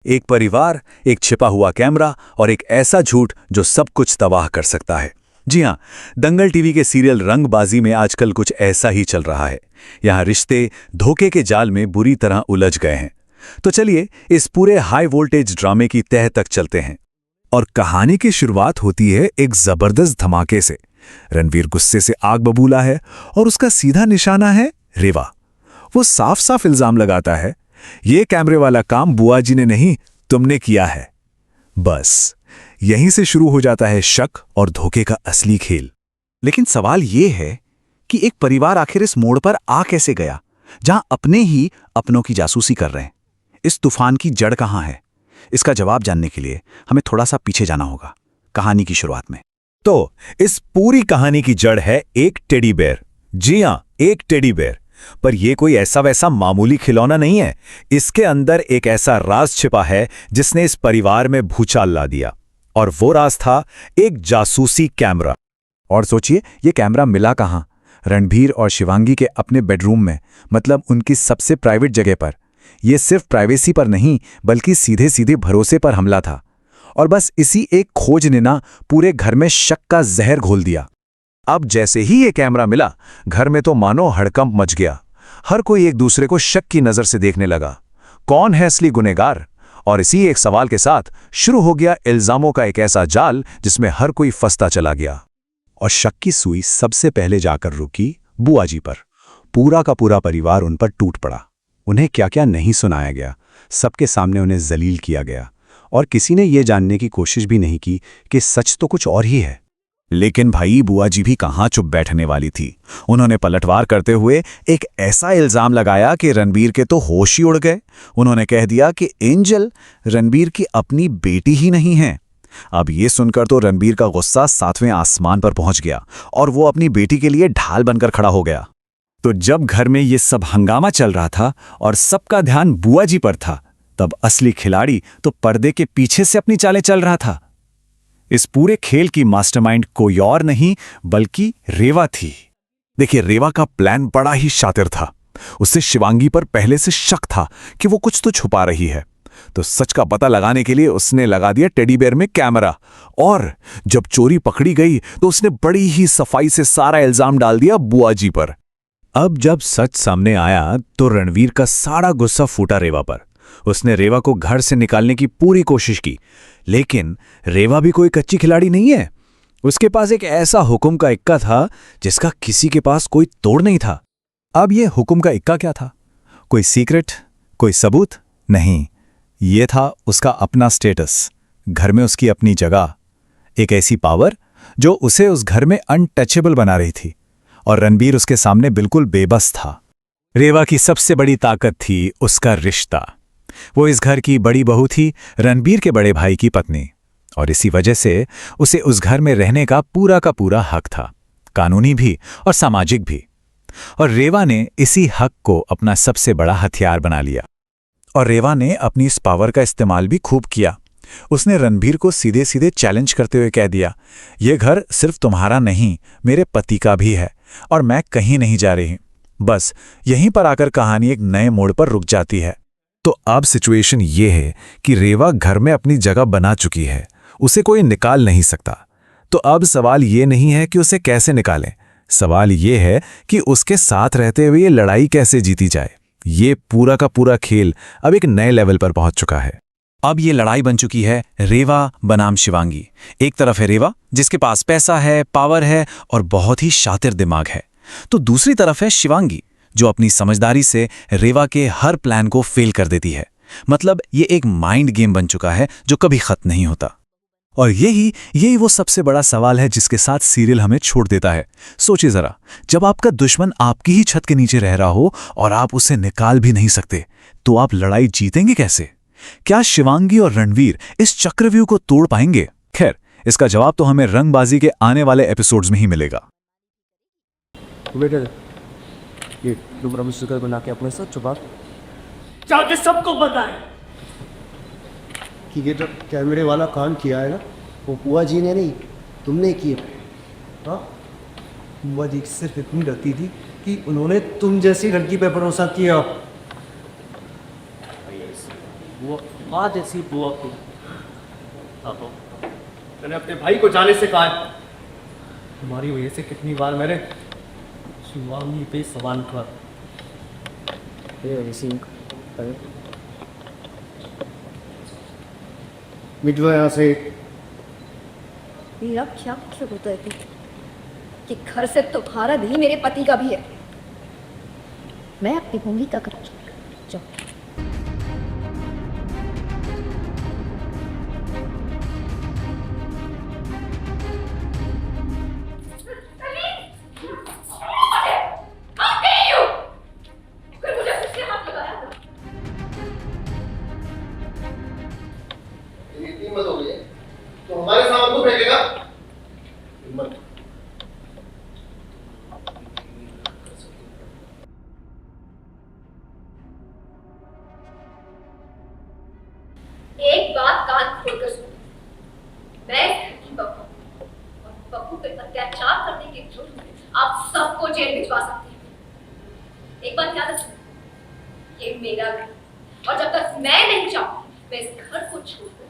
एक परिवार, एक छिपा हुआ कैमरा और एक ऐसा झूठ जो सब कुछ तबाह कर सकता है। जी हां, दंगल टीवी के सीरियल रंगबाजी में आजकल कुछ ऐसा ही चल रहा है। यहां रिश्ते धोखे के जाल में बुरी तरह उलझ गए हैं। तो चलिए इस पूरे हाई वोल्टेज ड्रामे की तह तक चलते हैं। और कहानी की शुरुआत होती है एक जबरदस्त धमाके से। रणवीर गुस्से से आग बबूला है और उसका सीधा निशाना है रेवा। वो साफ साफ इल्जाम लगाता है, ये कैमरे वाला काम बुआ जी ने नहीं, तुमने किया है। बस यहीं से शुरू हो जाता है शक और धोखे का असली खेल। लेकिन सवाल ये है कि एक परिवार आखिर इस मोड़ पर आ कैसे गया, जहां अपने ही अपनों की जासूसी कर रहे हैं। इस तूफान की जड़ कहां है? इसका जवाब जानने के लिए हमें थोड़ा सा पीछे जाना होगा, कहानी की शुरुआत में। तो इस पूरी कहानी की जड़ है एक टेडी बेयर। जी हां, एक टेडी बेयर। पर यह कोई ऐसा वैसा मामूली खिलौना नहीं है। इसके अंदर एक ऐसा राज छिपा है जिसने इस परिवार में भूचाल ला दिया। और वो राज था एक जासूसी कैमरा। और सोचिए, ये कैमरा मिला कहां? रणबीर और शिवांगी के अपने बेडरूम में, मतलब उनकी सबसे प्राइवेट जगह पर। यह सिर्फ प्राइवेसी पर नहीं, बल्कि सीधे सीधे भरोसे पर हमला था। और बस इसी एक खोज ने ना पूरे घर में शक का जहर घोल दिया। अब जैसे ही ये कैमरा मिला, घर में तो मानो हड़कंप मच गया। हर कोई एक दूसरे को शक की नजर से देखने लगा। कौन है असली गुनहगार? और इसी एक सवाल के साथ शुरू हो गया इल्जामों का एक ऐसा जाल जिसमें हर कोई फंसता चला गया। और शक की सुई सबसे पहले जाकर रुकी बुआ जी पर। पूरा का पूरा परिवार उन पर टूट पड़ा। उन्हें क्या क्या नहीं सुनाया गया, सबके सामने उन्हें जलील किया गया। और किसी ने यह जानने की कोशिश भी नहीं की कि सच तो कुछ और ही है। लेकिन भाई, बुआ जी भी कहां चुप बैठने वाली थी। उन्होंने पलटवार करते हुए एक ऐसा इल्जाम लगाया कि रणबीर के तो होश ही उड़ गए। उन्होंने कह दिया कि एंजल रणबीर की अपनी बेटी ही नहीं है। अब ये सुनकर तो रणबीर का गुस्सा 7वें आसमान पर पहुंच गया और वो अपनी बेटी के लिए ढाल बनकर खड़ा हो गया। तो जब घर में ये सब हंगामा चल रहा था और सबका ध्यान बुआ जी पर था, तब असली खिलाड़ी तो पर्दे के पीछे से अपनी चालें चल रहा था। इस पूरे खेल की मास्टरमाइंड कोई और नहीं बल्कि रेवा थी। देखिए, रेवा का प्लान बड़ा ही शातिर था। उससे शिवांगी पर पहले से शक था कि वो कुछ तो छुपा रही है। तो सच का पता लगाने के लिए उसने लगा दिया टेडी बेयर में कैमरा। और जब चोरी पकड़ी गई तो उसने बड़ी ही सफाई से सारा इल्जाम डाल दिया बुआ जी पर। अब जब सच सामने आया तो रणवीर का सारा गुस्सा फूटा रेवा पर। उसने रेवा को घर से निकालने की पूरी कोशिश की, लेकिन रेवा भी कोई कच्ची खिलाड़ी नहीं है। उसके पास एक ऐसा हुक्म का इक्का था जिसका किसी के पास कोई तोड़ नहीं था। अब यह हुक्म का इक्का क्या था? कोई सीक्रेट, कोई सबूत नहीं। यह था उसका अपना स्टेटस, घर में उसकी अपनी जगह, एक ऐसी पावर जो उसे उस घर में अनटचेबल बना रही थी। और रणबीर उसके सामने बिल्कुल बेबस था। रेवा की सबसे बड़ी ताकत थी उसका रिश्ता। वो इस घर की बड़ी बहू थी, रणबीर के बड़े भाई की पत्नी। और इसी वजह से उसे उस घर में रहने का पूरा हक था, कानूनी भी और सामाजिक भी। और रेवा ने इसी हक को अपना सबसे बड़ा हथियार बना लिया। और रेवा ने अपनी इस पावर का इस्तेमाल भी खूब किया। उसने रणबीर को सीधे सीधे चैलेंज करते हुए कह दिया, यह घर सिर्फ तुम्हारा नहीं, मेरे पति का भी है और मैं कहीं नहीं जा रही। बस यहीं पर आकर कहानी एक नए मोड़ पर रुक जाती है। तो अब सिचुएशन ये है कि रेवा घर में अपनी जगह बना चुकी है, उसे कोई निकाल नहीं सकता। तो अब सवाल ये नहीं है कि उसे कैसे निकालें, सवाल ये है कि उसके साथ रहते हुए ये लड़ाई कैसे जीती जाए। ये पूरा का पूरा खेल अब एक नए लेवल पर पहुंच चुका है। अब ये लड़ाई बन चुकी है रेवा बनाम शिवांगी। एक तरफ है रेवा जिसके पास पैसा है, पावर है और बहुत ही शातिर दिमाग है। तो दूसरी तरफ है शिवांगी जो अपनी समझदारी से रेवा के हर प्लान को फेल कर देती है। मतलब ये एक माइंड गेम बन चुका है जो कभी खत्म नहीं होता। और यही वो सबसे बड़ा सवाल है जिसके साथ सीरियल हमें छोड़ देता है। सोचिए जरा, जब आपका दुश्मन आपकी ही छत के नीचे रह रहा हो और आप उसे निकाल भी नहीं सकते, तो आप लड़ाई जीतेंगे कैसे? क्या शिवांगी और रणवीर इस चक्रव्यूह को तोड़ पाएंगे? खैर, इसका जवाब तो हमें रंगबाजी के आने वाले एपिसोड्स में ही मिलेगा। ये डुबरा शिकर बना के अपने साथ छुपा जाके सबको बताएं कि ये जो कैमरे वाला काम किया है ना, वो बुआ जी ने नहीं, तुमने किया। हाँ, बुआ जी सिर्फ इतनी डरती थी कि उन्होंने तुम जैसी लड़की पे भरोसा किया। बात ऐसी बुआ को आहो, मैंने अपने भाई को जाने से कहा है। तुम्हारी वजह से कितनी बार मेरे शिवांगी पे सवाल उठा। मिटवा यहाँ से। मेरा क्या मतलब होता है कि घर से तुम्हारा नहीं मेरे पति का भी है। मैं अपनी भूमि का कर जाओ। हिम्मत हो गई है तो हमारे सामान को फेंकेगा। हिम्मत एक बात कान खोलकर सुनो, मैं इस घर की बहू हूं और बहू पे अत्याचार करने के जुर्म में आप सबको जेल भिजवा सकते हैं। एक बात याद रखना, ये मेरा घर और जब तक मैं नहीं चाहूंगी मैं इस घर को छोड़कर